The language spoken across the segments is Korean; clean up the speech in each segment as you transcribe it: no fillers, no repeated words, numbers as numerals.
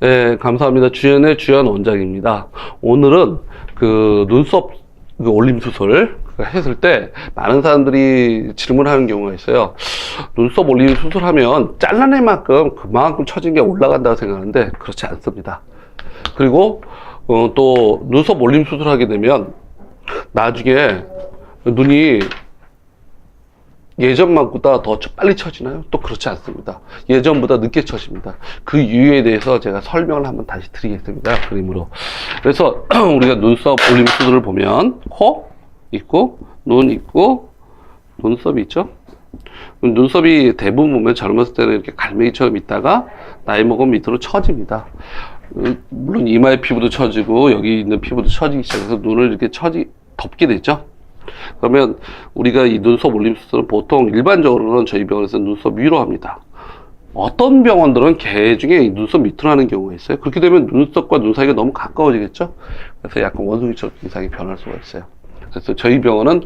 네, 감사합니다. 주연의 주연 원장입니다. 오늘은 그 눈썹 올림 수술 했을 때 많은 사람들이 질문하는 경우가 있어요. 눈썹 올림 수술하면 잘라낼 만큼 그만큼 처진 게 올라간다고 생각하는데 그렇지 않습니다. 그리고 또 눈썹 올림 수술하게 되면 나중에 눈이 예전만보다 더 빨리 처지나요? 또 그렇지 않습니다. 예전보다 늦게 처집니다. 그 이유에 대해서 제가 설명을 한번 다시 드리겠습니다. 그림으로. 그래서 우리가 눈썹 올림 수술을 보면 코 있고 눈 있고 눈썹이 있죠. 눈썹이 대부분 보면 젊었을 때는 이렇게 갈매기처럼 있다가 나이 먹으면 밑으로 처집니다. 물론 이마의 피부도 처지고 여기 있는 피부도 처지기 시작해서 눈을 이렇게 덮게 되죠. 그러면 우리가 이 눈썹 올림 수술은 보통 일반적으로는 저희 병원에서 눈썹 위로 합니다. 어떤 병원들은 개 중에 눈썹 밑으로 하는 경우가 있어요. 그렇게 되면 눈썹과 눈 사이가 너무 가까워지겠죠. 그래서 약간 원숭이처럼 이상이 변할 수가 있어요. 그래서 저희 병원은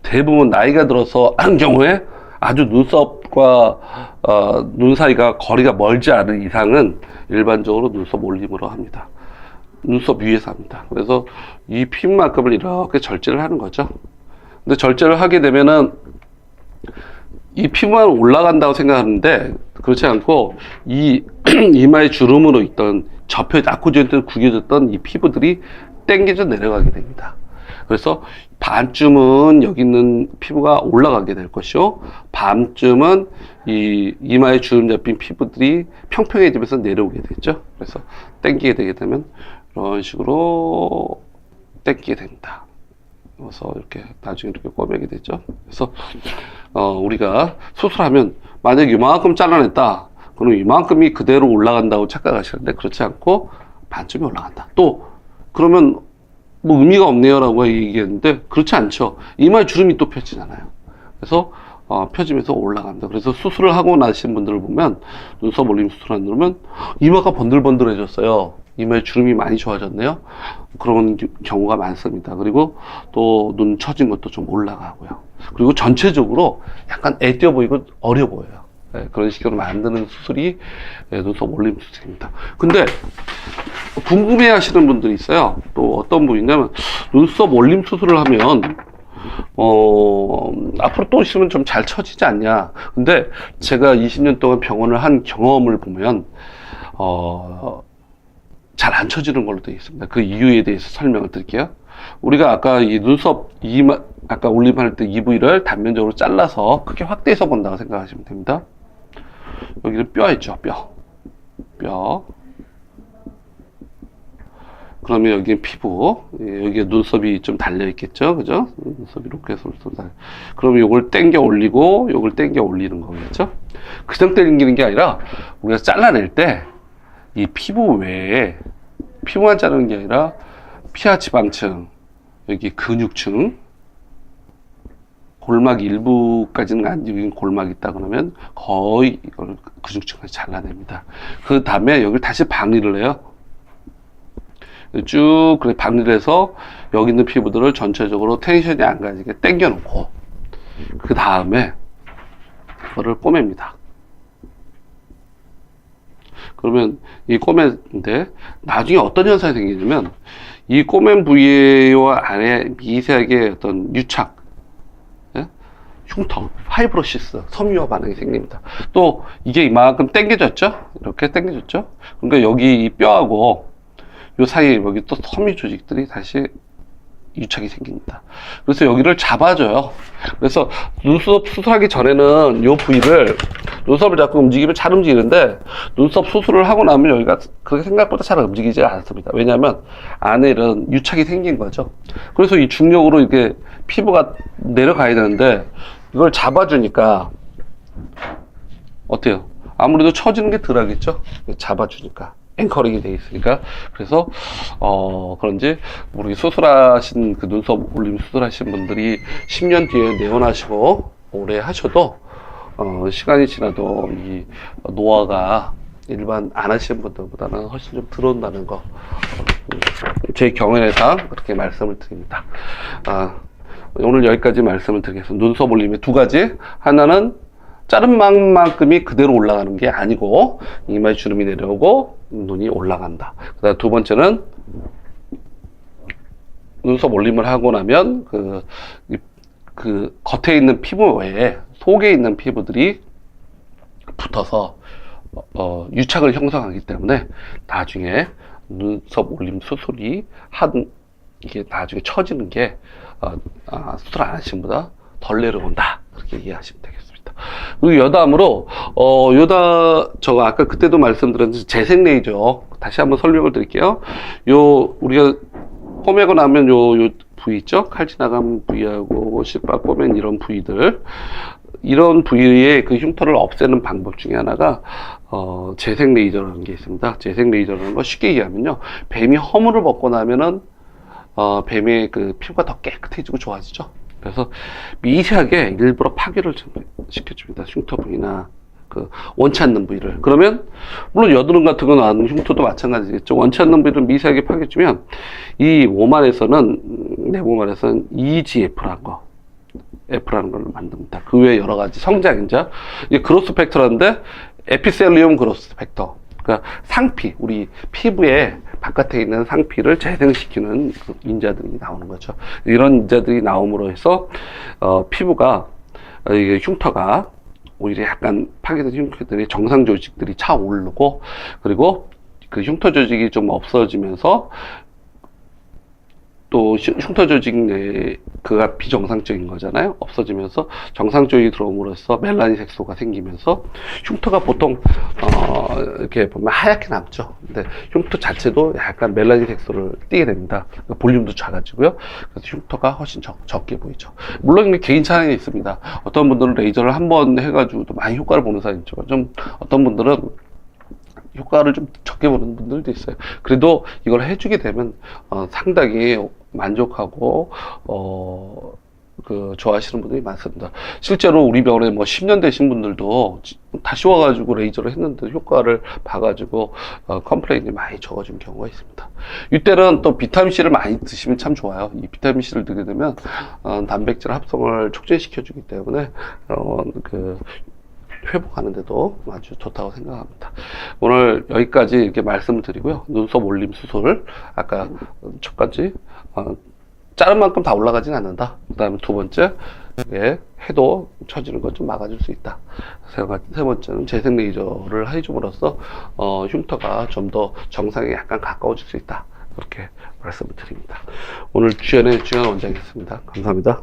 대부분 나이가 들어서 하는 경우에 아주 눈썹과 눈 사이가 거리가 멀지 않은 이상은 일반적으로 눈썹 올림으로 합니다. 눈썹 위에서 합니다. 그래서 이 피부만큼을 이렇게 절제를 하는 거죠. 근데 절제를 하게 되면은 이 피부만 올라간다고 생각하는데 그렇지 않고 이 이마의 주름으로 있던 낙후졌던 구겨졌던 이 피부들이 당겨져 내려가게 됩니다. 그래서 반쯤은 여기 있는 피부가 올라가게 될 것이요, 반쯤은 이 이마에 주름 잡힌 피부들이 평평해지면서 내려오게 되죠. 그래서 당기게 되게 되면 이런 식으로 당기게 됩니다. 그래서 이렇게 나중에 이렇게 꼬매게 되죠. 그래서 우리가 수술하면 만약에 이만큼 잘라냈다, 그럼 이만큼이 그대로 올라간다고 착각하시는데 그렇지 않고 반쯤이 올라간다. 또 그러면 뭐 의미가 없네요 라고 얘기했는데 그렇지 않죠. 이마에 주름이 또 펴지잖아요. 그래서 펴지면서 올라간다. 그래서 수술을 하고 나신 분들을 보면, 눈썹 올림 수술한 놈은 이마가 번들번들해졌어요. 이마에 주름이 많이 좋아졌네요. 그런 경우가 많습니다. 그리고 또 눈 처진 것도 좀 올라가고요. 그리고 전체적으로 약간 애띄어 보이고 어려 보여요. 네, 그런 식으로 만드는 수술이 눈썹 올림 수술입니다. 근데 궁금해 하시는 분들이 있어요. 또 어떤 분이냐면, 눈썹 올림 수술을 하면 앞으로 또 있으면 좀 잘 처지지 않냐. 근데 제가 20년 동안 병원을 한 경험을 보면 잘 안 처지는 걸로 되어 있습니다. 그 이유에 대해서 설명을 드릴게요. 우리가 아까 이 눈썹 아까 올림할 때 이 부위를 단면적으로 잘라서 크게 확대해서 본다고 생각하시면 됩니다. 여기는 뼈 있죠. 뼈. 그러면 여기에 피부, 여기에 눈썹이 좀 달려 있겠죠, 그죠? 눈썹이 이렇게 해서 그러면 요걸 당겨 올리고 요걸 당겨 올리는 거겠죠. 그냥 당기는 게 아니라 우리가 잘라낼 때 이 피부 외에, 피부만 자르는 게 아니라 피하 지방층, 여기 근육층, 골막 일부까지는 안 여기 골막이 있다 그러면 거의 이걸 근육층을 잘라냅니다. 그 다음에 여기를 다시 박리를 해요. 쭉 그래 박리를 해서 여기 있는 피부들을 전체적으로 텐션이 안 가지게 당겨 놓고, 그 다음에 그거를 꼬맵니다. 그러면 이 꼬매인데 나중에 어떤 현상이 생기냐면, 이 꼬맨 부위와 안에 미세하게 어떤 유착, 흉터, 파이브로시스, 섬유화 반응이 생깁니다. 또 이게 이만큼 당겨졌죠? 이렇게 당겨졌죠? 그러니까 여기 이 뼈하고 요 사이에 여기 또 섬유 조직들이 다시 유착이 생깁니다. 그래서 여기를 잡아줘요. 그래서 눈썹 수술하기 전에는 요 부위를, 눈썹을 자꾸 움직이면 잘 움직이는데 눈썹 수술을 하고 나면 여기가 그렇게 생각보다 잘 움직이지 않습니다. 왜냐하면 안에 이런 유착이 생긴 거죠. 그래서 이 중력으로 이렇게 피부가 내려가야 되는데 이걸 잡아주니까 어때요? 아무래도 처지는 게 덜 하겠죠? 잡아주니까. 앵커링이 돼 있으니까. 그래서 그런지 우리 수술하신 그 눈썹 올림 수술하신 분들이 10년 뒤에 내원하시고 오래 하셔도 시간이 지나도 이 노화가 일반 안 하시는 분들보다는 훨씬 좀 들어온다는 거, 제 경험에서 그렇게 말씀을 드립니다. 오늘 여기까지 말씀을 드리겠습니다. 눈썹 올림의 두 가지. 하나는 자른 만큼이 그대로 올라가는 게 아니고 이마에 주름이 내려오고 눈이 올라간다. 그다음 두 번째는 눈썹 올림을 하고 나면 그 겉에 있는 피부 외에 속에 있는 피부들이 붙어서 유착을 형성하기 때문에 나중에 눈썹 올림 수술이 이게 나중에 처지는 게 수술 안 하신 분보다 덜 내려온다. 그렇게 이해하시면 되겠습니다. 그리고 여담으로 제가 아까 그때도 말씀드렸는데 재생 레이저 다시 한번 설명을 드릴게요. 우리가 꼬매고 나면 요 부위 있죠? 칼 지나간 부위하고 실밥 꼬맨 이런 부위들, 이런 부위의 그 흉터를 없애는 방법 중에 하나가 재생 레이저라는 게 있습니다. 재생 레이저라는 거 쉽게 얘기하면요, 뱀이 허물을 벗고 나면은 뱀의 그 피부가 더 깨끗해지고 좋아지죠. 그래서 미세하게 일부러 파괴를 시켜줍니다. 흉터 부위나 그 원치 않는 부위를. 그러면 물론 여드름 같은 거 나는 흉터도 마찬가지겠죠. 원치 않는 부위를 미세하게 파괴주면 이 몸 안에서는, 내 몸 안에서는 EGF라는 걸 만듭니다. 그 외에 여러 가지 성장인자, 이게 그로스 팩터라는데 에피셀리움 그로스 팩터, 그러니까 상피, 우리 피부의 바깥에 있는 상피를 재생시키는 그 인자들이 나오는 거죠. 이런 인자들이 나옴으로 해서 피부가, 이게 흉터가 오히려 약간 파괴된 흉터들이 정상 조직들이 차오르고, 그리고 그 흉터 조직이 좀 없어지면서 또 흉터 조직 내에 그가 비정상적인 거잖아요. 없어지면서 정상 조직이 들어옴으로써 멜라닌 색소가 생기면서 흉터가 보통 이렇게 보면 하얗게 남죠. 근데 흉터 자체도 약간 멜라닌 색소를 띠게 됩니다. 볼륨도 작아지고요. 그래서 흉터가 훨씬 적게 보이죠. 물론 이게 개인 차이는 있습니다. 어떤 분들은 레이저를 한번 해가지고도 많이 효과를 보는 사람이 있죠. 좀 어떤 분들은 효과를 좀 적게 보는 분들도 있어요. 그래도 이걸 해주게 되면 상당히 만족하고 좋아하시는 분들이 많습니다. 실제로 우리 병원에 뭐 10년 되신 분들도 다시 와가지고 레이저를 했는데 효과를 봐가지고 컴플레인이 많이 적어진 경우가 있습니다. 이때는 또 비타민C를 많이 드시면 참 좋아요. 이 비타민C를 드게 되면 단백질 합성을 촉진시켜주기 때문에 회복하는데도 아주 좋다고 생각합니다. 오늘 여기까지 이렇게 말씀을 드리고요. 눈썹 올림 수술, 아까 첫 가지 자른 만큼 다 올라가진 않는다. 그 다음에 두 번째, 해도 처지는 것 좀 막아줄 수 있다. 세 번째는 재생 레이저를 해줌으로써 흉터가 좀 더 정상에 약간 가까워질 수 있다. 그렇게 말씀을 드립니다. 오늘 주연의 주연 원장이었습니다. 감사합니다.